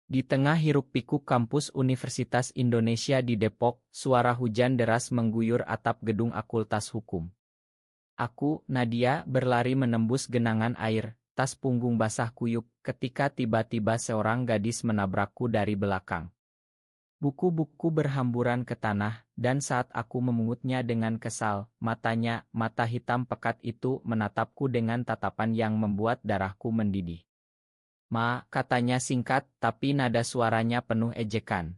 Di tengah hiruk-pikuk kampus Universitas Indonesia di Depok, suara hujan deras mengguyur atap gedung Fakultas Hukum. Aku, Nadia, berlari menembus genangan air, tas punggung basah kuyup, ketika tiba-tiba seorang gadis menabrakku dari belakang. Buku-buku berhamburan ke tanah, dan saat aku memungutnya dengan kesal, mata hitam pekat itu menatapku dengan tatapan yang membuat darahku mendidih. "Ma," katanya singkat, tapi nada suaranya penuh ejekan.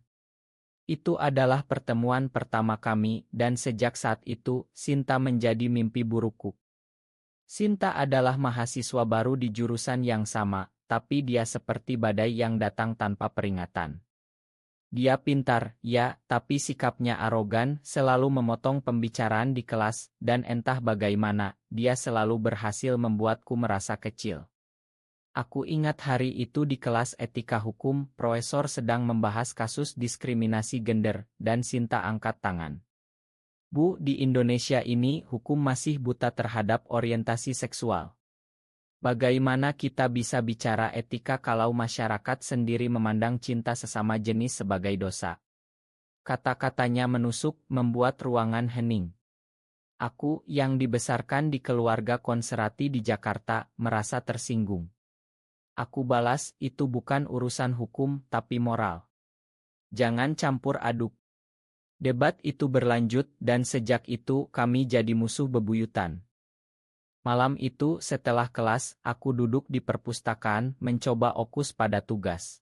Itu adalah pertemuan pertama kami, dan sejak saat itu, Sinta menjadi mimpi burukku. Sinta adalah mahasiswa baru di jurusan yang sama, tapi dia seperti badai yang datang tanpa peringatan. Dia pintar, ya, tapi sikapnya arogan, selalu memotong pembicaraan di kelas, dan entah bagaimana, dia selalu berhasil membuatku merasa kecil. Aku ingat hari itu di kelas etika hukum, profesor sedang membahas kasus diskriminasi gender, dan Sinta angkat tangan. "Bu, di Indonesia ini hukum masih buta terhadap orientasi seksual. Bagaimana kita bisa bicara etika kalau masyarakat sendiri memandang cinta sesama jenis sebagai dosa?" Kata-katanya menusuk, membuat ruangan hening. Aku, yang dibesarkan di keluarga konservatif di Jakarta, merasa tersinggung. Aku balas, "Itu bukan urusan hukum, tapi moral. Jangan campur aduk." Debat itu berlanjut, dan sejak itu kami jadi musuh bebuyutan. Malam itu setelah kelas, aku duduk di perpustakaan, mencoba fokus pada tugas.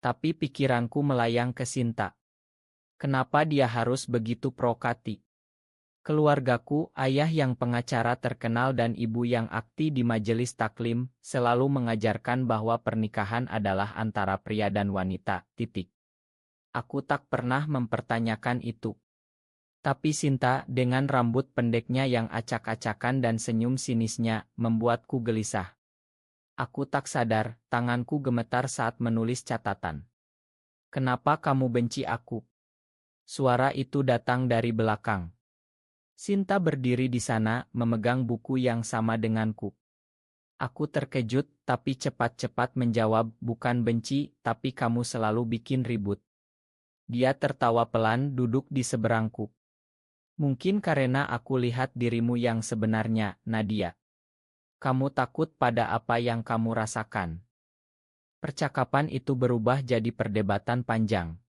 Tapi pikiranku melayang ke Sinta. Kenapa dia harus begitu provokatif? Keluargaku, ayah yang pengacara terkenal dan ibu yang aktif di majelis taklim, selalu mengajarkan bahwa pernikahan adalah antara pria dan wanita, titik. Aku tak pernah mempertanyakan itu. Tapi Sinta, dengan rambut pendeknya yang acak-acakan dan senyum sinisnya, membuatku gelisah. Aku tak sadar, tanganku gemetar saat menulis catatan. "Kenapa kamu benci aku?" Suara itu datang dari belakang. Sinta berdiri di sana, memegang buku yang sama denganku. Aku terkejut, tapi cepat-cepat menjawab, "Bukan benci, tapi kamu selalu bikin ribut." Dia tertawa pelan, duduk di seberangku. "Mungkin karena aku lihat dirimu yang sebenarnya, Nadia. Kamu takut pada apa yang kamu rasakan." Percakapan itu berubah jadi perdebatan panjang.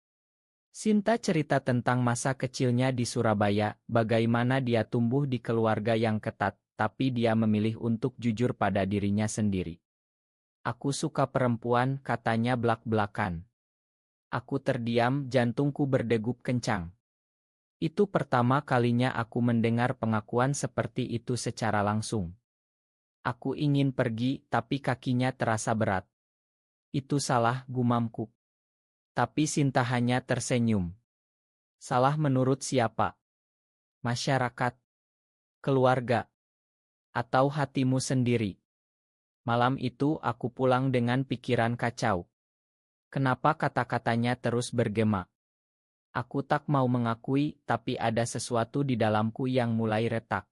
Sinta cerita tentang masa kecilnya di Surabaya, bagaimana dia tumbuh di keluarga yang ketat, tapi dia memilih untuk jujur pada dirinya sendiri. "Aku suka perempuan," katanya belak-belakan. Aku terdiam, jantungku berdegup kencang. Itu pertama kalinya aku mendengar pengakuan seperti itu secara langsung. Aku ingin pergi, tapi kakinya terasa berat. "Itu salah," gumamku. Tapi Sinta hanya tersenyum. "Salah menurut siapa? Masyarakat? Keluarga? Atau hatimu sendiri?" Malam itu aku pulang dengan pikiran kacau. Kenapa kata-katanya terus bergema? Aku tak mau mengakui, tapi ada sesuatu di dalamku yang mulai retak.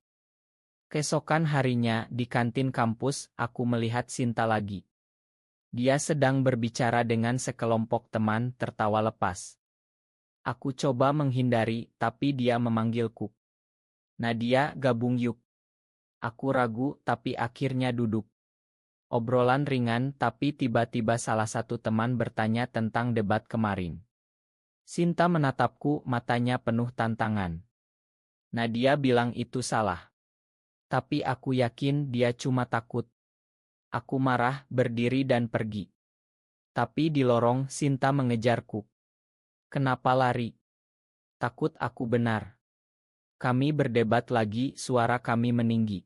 Keesokan harinya, di kantin kampus, aku melihat Sinta lagi. Dia sedang berbicara dengan sekelompok teman, tertawa lepas. Aku coba menghindari, tapi dia memanggilku. "Nadia, gabung yuk." Aku ragu, tapi akhirnya duduk. Obrolan ringan, tapi tiba-tiba salah satu teman bertanya tentang debat kemarin. Sinta menatapku, matanya penuh tantangan. "Nadia bilang itu salah. Tapi aku yakin dia cuma takut." Aku marah, berdiri dan pergi. Tapi di lorong, Sinta mengejarku. "Kenapa lari?" "Takut aku benar." Kami berdebat lagi, suara kami meninggi.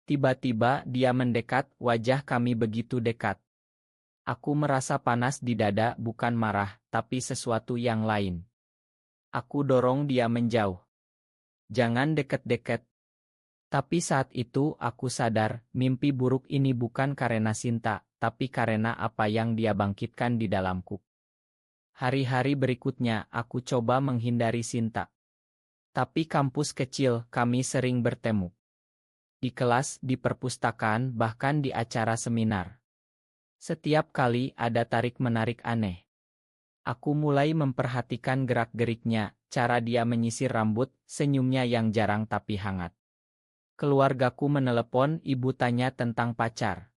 Tiba-tiba dia mendekat, wajah kami begitu dekat. Aku merasa panas di dada, bukan marah, tapi sesuatu yang lain. Aku dorong dia menjauh. "Jangan deket-deket." Tapi saat itu aku sadar, mimpi buruk ini bukan karena Sinta, tapi karena apa yang dia bangkitkan di dalamku. Hari-hari berikutnya aku coba menghindari Sinta. Tapi kampus kecil, kami sering bertemu. Di kelas, di perpustakaan, bahkan di acara seminar. Setiap kali ada tarik-menarik aneh. Aku mulai memperhatikan gerak-geriknya, cara dia menyisir rambut, senyumnya yang jarang tapi hangat. Keluargaku menelepon, ibu tanya tentang pacar.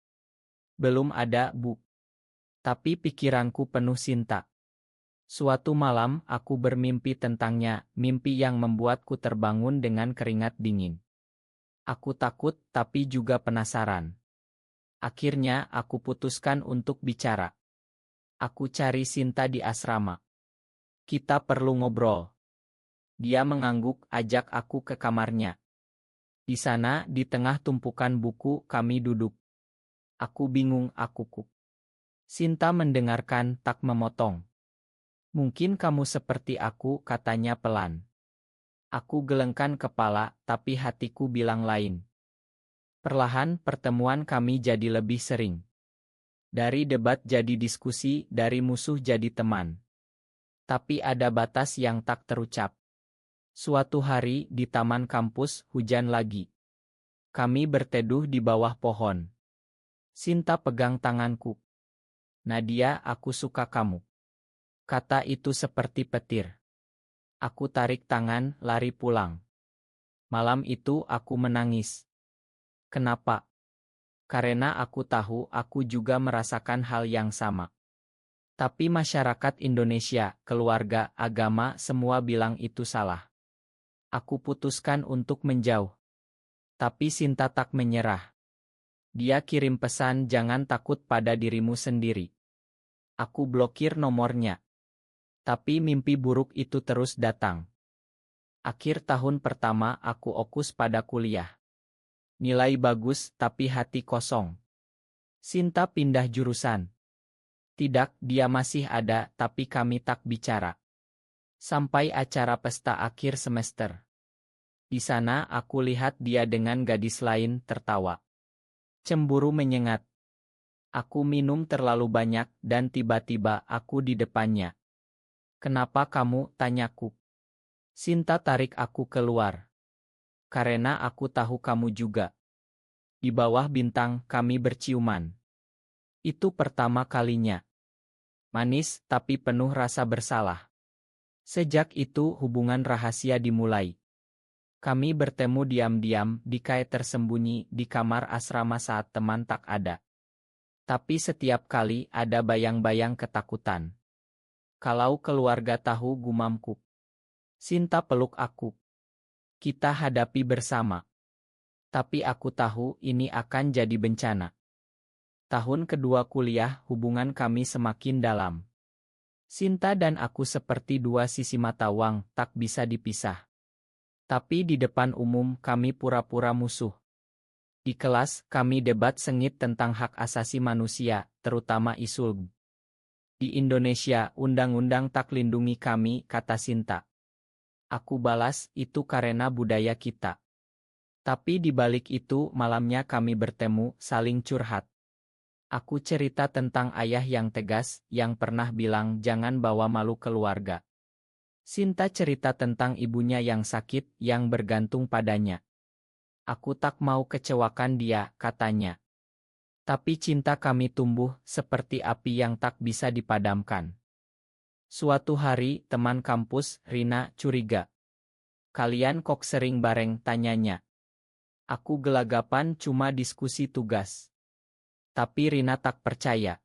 Belum ada, Bu. Tapi pikiranku penuh Sinta. Suatu malam aku bermimpi tentangnya, mimpi yang membuatku terbangun dengan keringat dingin. Aku takut tapi juga penasaran. Akhirnya aku putuskan untuk bicara. Aku cari Sinta di asrama. Kita perlu ngobrol. Dia mengangguk, ajak aku ke kamarnya. Di sana, di tengah tumpukan buku, kami duduk. Aku bingung, aku. Sinta mendengarkan, tak memotong. Mungkin kamu seperti aku, katanya pelan. Aku gelengkan kepala, tapi hatiku bilang lain. Perlahan pertemuan kami jadi lebih sering. Dari debat jadi diskusi, dari musuh jadi teman. Tapi ada batas yang tak terucap. Suatu hari di taman kampus, hujan lagi. Kami berteduh di bawah pohon. Sinta pegang tanganku. Nadia, aku suka kamu. Kata itu seperti petir. Aku tarik tangan, lari pulang. Malam itu aku menangis. Kenapa? Karena aku tahu aku juga merasakan hal yang sama. Tapi masyarakat Indonesia, keluarga, agama, semua bilang itu salah. Aku putuskan untuk menjauh. Tapi Sinta tak menyerah. Dia kirim pesan, jangan takut pada dirimu sendiri. Aku blokir nomornya. Tapi mimpi buruk itu terus datang. Akhir tahun pertama aku fokus pada kuliah. Nilai bagus tapi hati kosong. Sinta pindah jurusan. Tidak, dia masih ada tapi kami tak bicara. Sampai acara pesta akhir semester. Di sana aku lihat dia dengan gadis lain tertawa. Cemburu menyengat. Aku minum terlalu banyak dan tiba-tiba aku di depannya. Kenapa kamu, tanyaku. Sinta tarik aku keluar. Karena aku tahu kamu juga. Di bawah bintang kami berciuman. Itu pertama kalinya. Manis tapi penuh rasa bersalah. Sejak itu hubungan rahasia dimulai. Kami bertemu diam-diam di kai tersembunyi di kamar asrama saat teman tak ada. Tapi setiap kali ada bayang-bayang ketakutan. Kalau keluarga tahu, gumamku. Sinta peluk aku. Kita hadapi bersama. Tapi aku tahu ini akan jadi bencana. Tahun kedua kuliah, hubungan kami semakin dalam. Sinta dan aku seperti dua sisi mata uang, tak bisa dipisah. Tapi di depan umum kami pura-pura musuh. Di kelas, kami debat sengit tentang hak asasi manusia, terutama isu. Di Indonesia, undang-undang tak lindungi kami, kata Sinta. Aku balas, itu karena budaya kita. Tapi di balik itu, malamnya kami bertemu, saling curhat. Aku cerita tentang ayah yang tegas, yang pernah bilang jangan bawa malu keluarga. Sinta cerita tentang ibunya yang sakit, yang bergantung padanya. Aku tak mau kecewakan dia, katanya. Tapi cinta kami tumbuh seperti api yang tak bisa dipadamkan. Suatu hari, teman kampus, Rina, curiga. Kalian kok sering bareng, tanyanya. Aku gelagapan, cuma diskusi tugas. Tapi Rina tak percaya.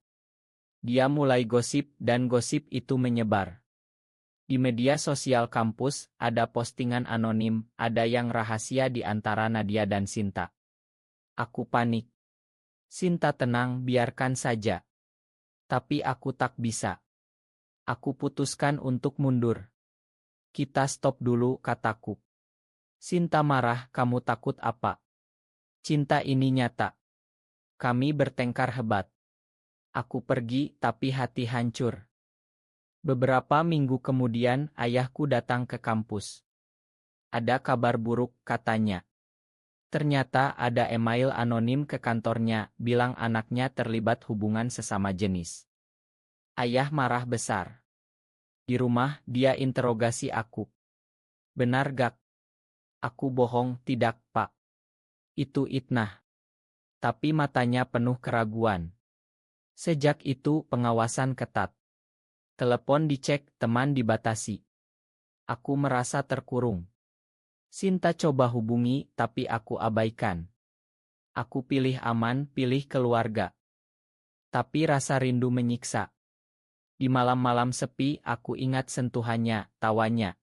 Dia mulai gosip dan gosip itu menyebar. Di media sosial kampus, ada postingan anonim, ada yang rahasia di antara Nadia dan Sinta. Aku panik. Sinta tenang, biarkan saja. Tapi aku tak bisa. Aku putuskan untuk mundur. Kita stop dulu, kataku. Sinta marah, kamu takut apa? Cinta ini nyata. Kami bertengkar hebat. Aku pergi, tapi hati hancur. Beberapa minggu kemudian, ayahku datang ke kampus. Ada kabar buruk, katanya. Ternyata ada email anonim ke kantornya, bilang anaknya terlibat hubungan sesama jenis. Ayah marah besar. Di rumah, dia interogasi aku. Benar gak? Aku bohong, tidak, Pak. Itu itnah. Tapi matanya penuh keraguan. Sejak itu pengawasan ketat. Telepon dicek, teman dibatasi. Aku merasa terkurung. Sinta coba hubungi, tapi aku abaikan. Aku pilih aman, pilih keluarga. Tapi rasa rindu menyiksa. Di malam-malam sepi, aku ingat sentuhannya, tawanya.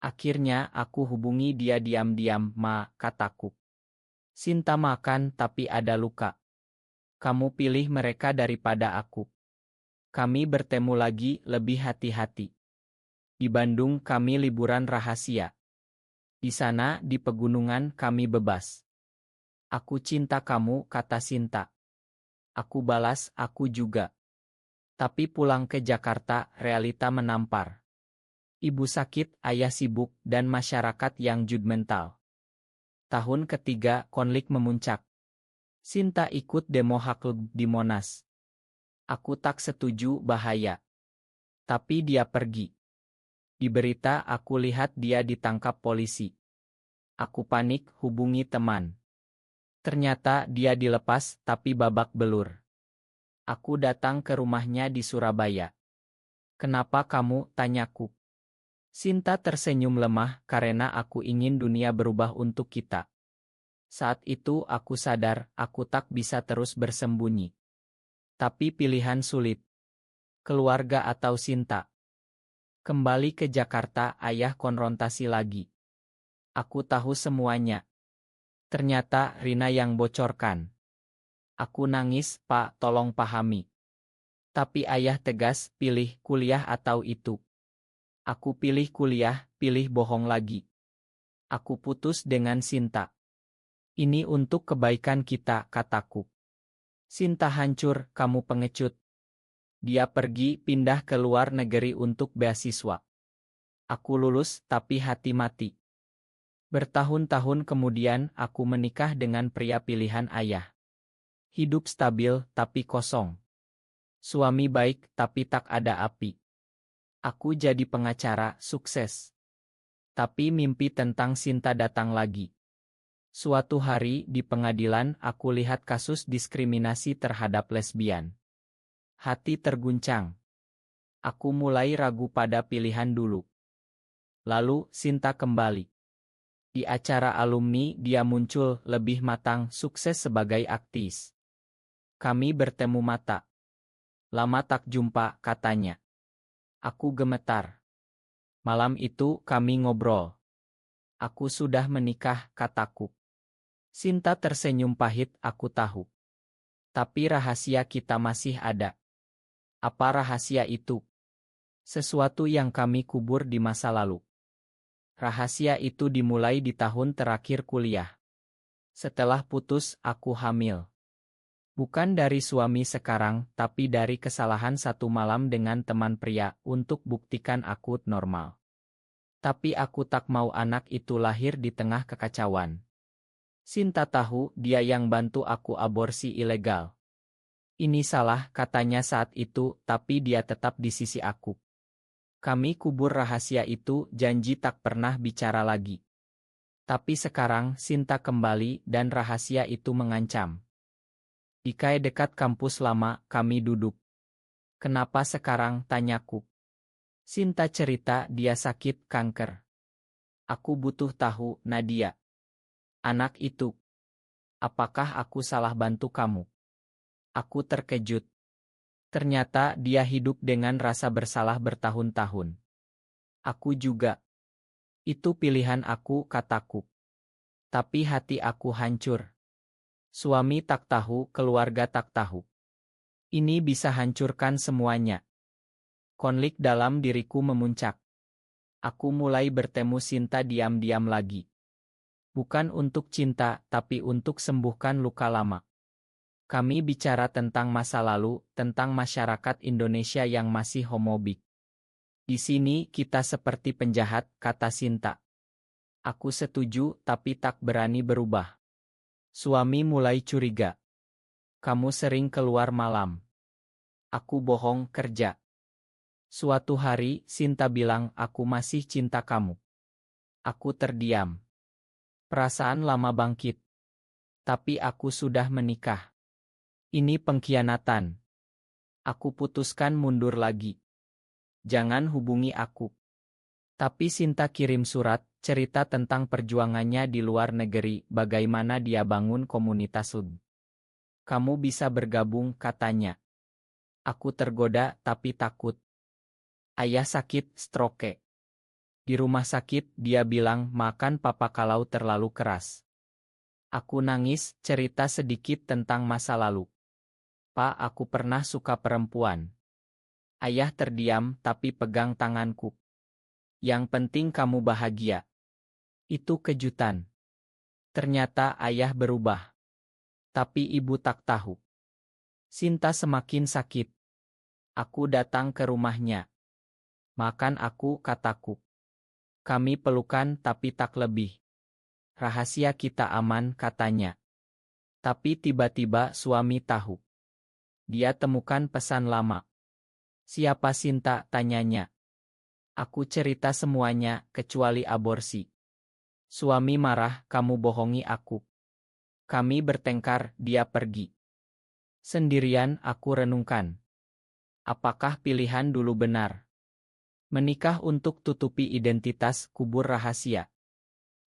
Akhirnya aku hubungi dia diam-diam, "Ma," kataku. "Sinta makan, tapi ada luka. Kamu pilih mereka daripada aku. Kami bertemu lagi, lebih hati-hati. Di Bandung kami liburan rahasia. Di sana, di pegunungan, kami bebas. Aku cinta kamu," kata Sinta. Aku balas, "Aku juga." Tapi pulang ke Jakarta, realita menampar. Ibu sakit, ayah sibuk, dan masyarakat yang judmental. Tahun ketiga, konflik memuncak. Sinta ikut demo hak di Monas. Aku tak setuju, bahaya. Tapi dia pergi. Di berita aku lihat dia ditangkap polisi. Aku panik, hubungi teman. Ternyata dia dilepas, tapi babak belur. Aku datang ke rumahnya di Surabaya. "Kenapa kamu?" tanyaku. Sinta tersenyum lemah, "Karena aku ingin dunia berubah untuk kita." Saat itu aku sadar, aku tak bisa terus bersembunyi. Tapi pilihan sulit. Keluarga atau Sinta. Kembali ke Jakarta, ayah konfrontasi lagi. Aku tahu semuanya. Ternyata Rina yang bocorkan. Aku nangis, "Pak, tolong pahami." Tapi ayah tegas, "Pilih kuliah atau itu." Aku pilih kuliah, pilih bohong lagi. Aku putus dengan Sinta. "Ini untuk kebaikan kita," kataku. "Sinta hancur, kamu pengecut." Dia pergi, pindah ke luar negeri untuk beasiswa. Aku lulus, tapi hati mati. Bertahun-tahun kemudian, aku menikah dengan pria pilihan ayah. Hidup stabil, tapi kosong. Suami baik, tapi tak ada api. Aku jadi pengacara, sukses. Tapi mimpi tentang Sinta datang lagi. Suatu hari, di pengadilan, aku lihat kasus diskriminasi terhadap lesbian. Hati terguncang. Aku mulai ragu pada pilihan dulu. Lalu, Sinta kembali. Di acara alumni, dia muncul, lebih matang, sukses sebagai aktis. Kami bertemu mata. "Lama tak jumpa," katanya. Aku gemetar. Malam itu, kami ngobrol. "Aku sudah menikah," kataku. Sinta tersenyum pahit, "Aku tahu. Tapi rahasia kita masih ada." Apa rahasia itu? Sesuatu yang kami kubur di masa lalu. Rahasia itu dimulai di tahun terakhir kuliah. Setelah putus, aku hamil. Bukan dari suami sekarang, tapi dari kesalahan satu malam dengan teman pria untuk buktikan aku normal. Tapi aku tak mau anak itu lahir di tengah kekacauan. Sinta tahu, dia yang bantu aku aborsi ilegal. "Ini salah," katanya saat itu, tapi dia tetap di sisi aku. Kami kubur rahasia itu, janji tak pernah bicara lagi. Tapi sekarang, Sinta kembali, dan rahasia itu mengancam. Di kai dekat kampus lama, kami duduk. "Kenapa sekarang?" tanyaku. Sinta cerita dia sakit kanker. "Aku butuh tahu, Nadia. Anak itu. Apakah aku salah bantu kamu?" Aku terkejut. Ternyata dia hidup dengan rasa bersalah bertahun-tahun. Aku juga. "Itu pilihan aku," kataku. Tapi hati aku hancur. Suami tak tahu, keluarga tak tahu. Ini bisa hancurkan semuanya. Konflik dalam diriku memuncak. Aku mulai bertemu Sinta diam-diam lagi. Bukan untuk cinta, tapi untuk sembuhkan luka lama. Kami bicara tentang masa lalu, tentang masyarakat Indonesia yang masih homofobik. "Di sini kita seperti penjahat," kata Sinta. Aku setuju, tapi tak berani berubah. Suami mulai curiga. "Kamu sering keluar malam." Aku bohong, kerja. Suatu hari, Sinta bilang, "Aku masih cinta kamu." Aku terdiam. Perasaan lama bangkit. Tapi aku sudah menikah. Ini pengkhianatan. Aku putuskan mundur lagi. Jangan hubungi aku. Tapi Sinta kirim surat, cerita tentang perjuangannya di luar negeri, bagaimana dia bangun komunitas LB. Kamu bisa bergabung, katanya. Aku tergoda tapi takut. Ayah sakit, stroke. Di rumah sakit, dia bilang makan papa kalau terlalu keras. Aku nangis, cerita sedikit tentang masa lalu. Pak, aku pernah suka perempuan. Ayah terdiam tapi pegang tanganku. Yang penting kamu bahagia. Itu kejutan. Ternyata ayah berubah. Tapi ibu tak tahu. Sinta semakin sakit. Aku datang ke rumahnya. Makan aku, kataku. Kami pelukan tapi tak lebih. Rahasia kita aman, katanya. Tapi tiba-tiba suami tahu. Dia temukan pesan lama. Siapa Sinta, tanyanya. Aku cerita semuanya, kecuali aborsi. Suami marah, kamu bohongi aku. Kami bertengkar, dia pergi. Sendirian aku renungkan. Apakah pilihan dulu benar? Menikah untuk tutupi identitas, kubur rahasia.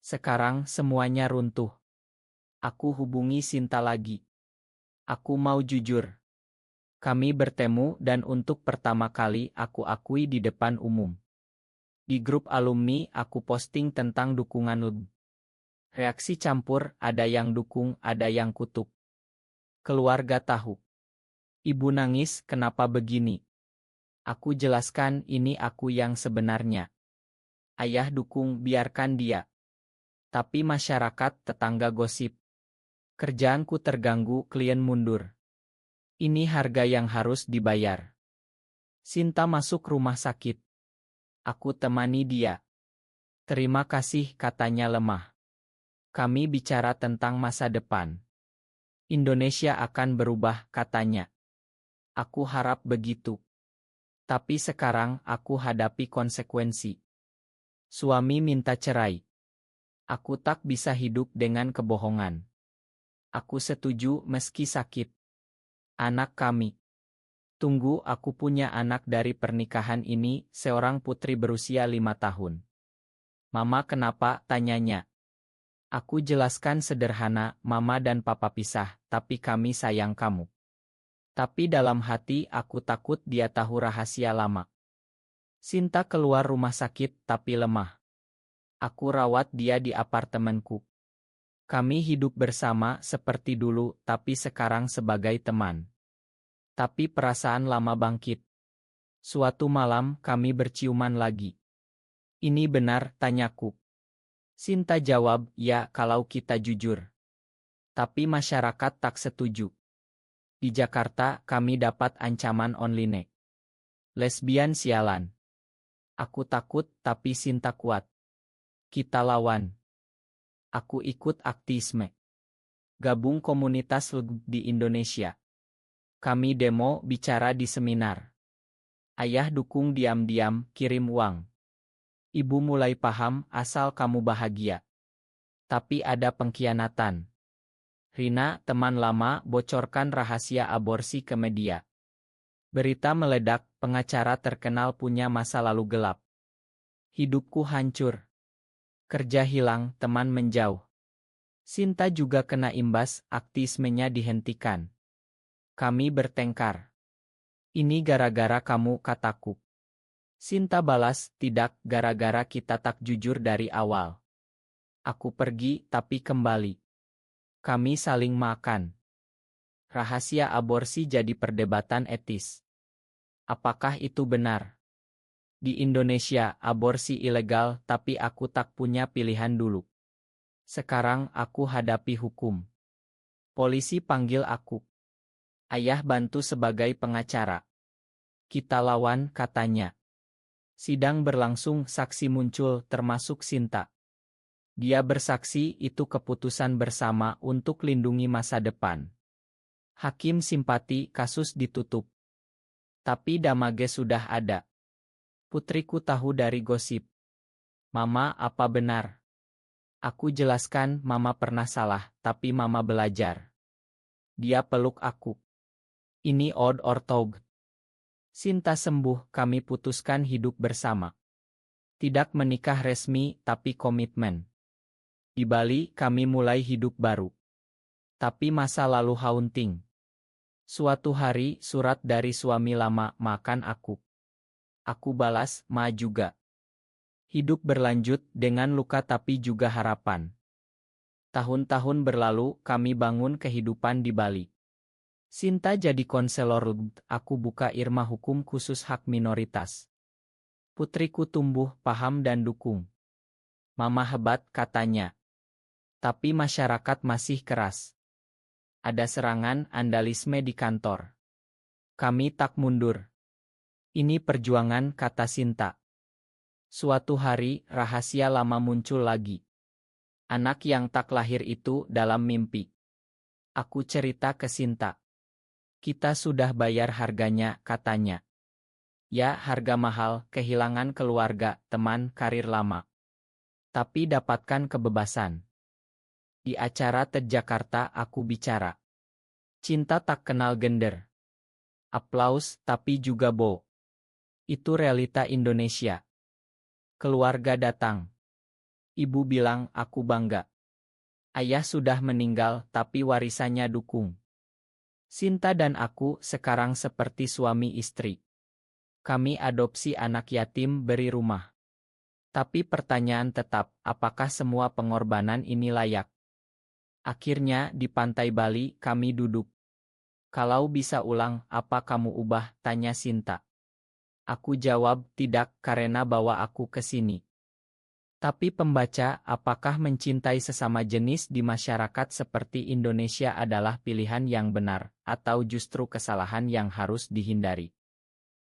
Sekarang semuanya runtuh. Aku hubungi Sinta lagi. Aku mau jujur. Kami bertemu dan untuk pertama kali aku akui di depan umum. Di grup alumni aku posting tentang dukungan LB. Reaksi campur, ada yang dukung, ada yang kutuk. Keluarga tahu. Ibu nangis, kenapa begini? Aku jelaskan ini aku yang sebenarnya. Ayah dukung, biarkan dia. Tapi masyarakat, tetangga gosip. Kerjaanku terganggu, klien mundur. Ini harga yang harus dibayar. Sinta masuk rumah sakit. Aku temani dia. Terima kasih, katanya lemah. Kami bicara tentang masa depan. Indonesia akan berubah, katanya. Aku harap begitu. Tapi sekarang aku hadapi konsekuensi. Suami minta cerai. Aku tak bisa hidup dengan kebohongan. Aku setuju meski sakit. Anak kami. Tunggu, aku punya anak dari pernikahan ini, seorang putri berusia 5 tahun. Mama kenapa, tanyanya. Aku jelaskan sederhana, mama dan papa pisah, tapi kami sayang kamu. Tapi dalam hati aku takut dia tahu rahasia lama. Sinta keluar rumah sakit tapi lemah. Aku rawat dia di apartemenku. Kami hidup bersama seperti dulu, tapi sekarang sebagai teman. Tapi perasaan lama bangkit. Suatu malam kami berciuman lagi. Ini benar, tanyaku. Sinta jawab, ya kalau kita jujur. Tapi masyarakat tak setuju. Di Jakarta kami dapat ancaman online. Lesbian sialan. Aku takut tapi Sinta kuat. Kita lawan. Aku ikut aktivisme. Gabung komunitas LB di Indonesia. Kami demo, bicara di seminar. Ayah dukung diam-diam, kirim uang. Ibu mulai paham, asal kamu bahagia. Tapi ada pengkhianatan. Rina, teman lama, bocorkan rahasia aborsi ke media. Berita meledak, pengacara terkenal punya masa lalu gelap. Hidupku hancur. Kerja hilang, teman menjauh. Sinta juga kena imbas, aktivismenya dihentikan. Kami bertengkar. Ini gara-gara kamu, kataku. Sinta balas, tidak, gara-gara kita tak jujur dari awal. Aku pergi, tapi kembali. Kami saling makan. Rahasia aborsi jadi perdebatan etis. Apakah itu benar? Di Indonesia, aborsi ilegal, tapi aku tak punya pilihan dulu. Sekarang aku hadapi hukum. Polisi panggil aku. Ayah bantu sebagai pengacara. Kita lawan, katanya. Sidang berlangsung, saksi muncul, termasuk Sinta. Dia bersaksi itu keputusan bersama untuk lindungi masa depan. Hakim simpati, kasus ditutup. Tapi damage sudah ada. Putriku tahu dari gosip. Mama, apa benar? Aku jelaskan, mama pernah salah, tapi mama belajar. Dia peluk aku. Ini odd or tog. Sinta sembuh, kami putuskan hidup bersama. Tidak menikah resmi, tapi komitmen. Di Bali, kami mulai hidup baru. Tapi masa lalu haunting. Suatu hari, surat dari suami lama, makan aku. Aku balas, ma juga. Hidup berlanjut, dengan luka tapi juga harapan. Tahun-tahun berlalu, kami bangun kehidupan di Bali. Sinta jadi konselor, aku buka Irma Hukum Khusus Hak Minoritas. Putriku tumbuh, paham dan dukung. Mama hebat, katanya. Tapi masyarakat masih keras. Ada serangan vandalisme di kantor. Kami tak mundur. Ini perjuangan, kata Sinta. Suatu hari, rahasia lama muncul lagi. Anak yang tak lahir itu dalam mimpi. Aku cerita ke Sinta. Kita sudah bayar harganya, katanya. Ya, harga mahal, kehilangan keluarga, teman, karir lama. Tapi dapatkan kebebasan. Di acara TED Jakarta aku bicara. Cinta tak kenal gender. Aplaus, tapi juga bow. Itu realita Indonesia. Keluarga datang. Ibu bilang, aku bangga. Ayah sudah meninggal, tapi warisannya dukung. Sinta dan aku sekarang seperti suami istri. Kami adopsi anak yatim, beri rumah. Tapi pertanyaan tetap, apakah semua pengorbanan ini layak? Akhirnya, di pantai Bali, kami duduk. Kalau bisa ulang, apa kamu ubah? Tanya Sinta. Aku jawab, tidak, karena bawa aku ke sini. Tapi pembaca, apakah mencintai sesama jenis di masyarakat seperti Indonesia adalah pilihan yang benar, atau justru kesalahan yang harus dihindari?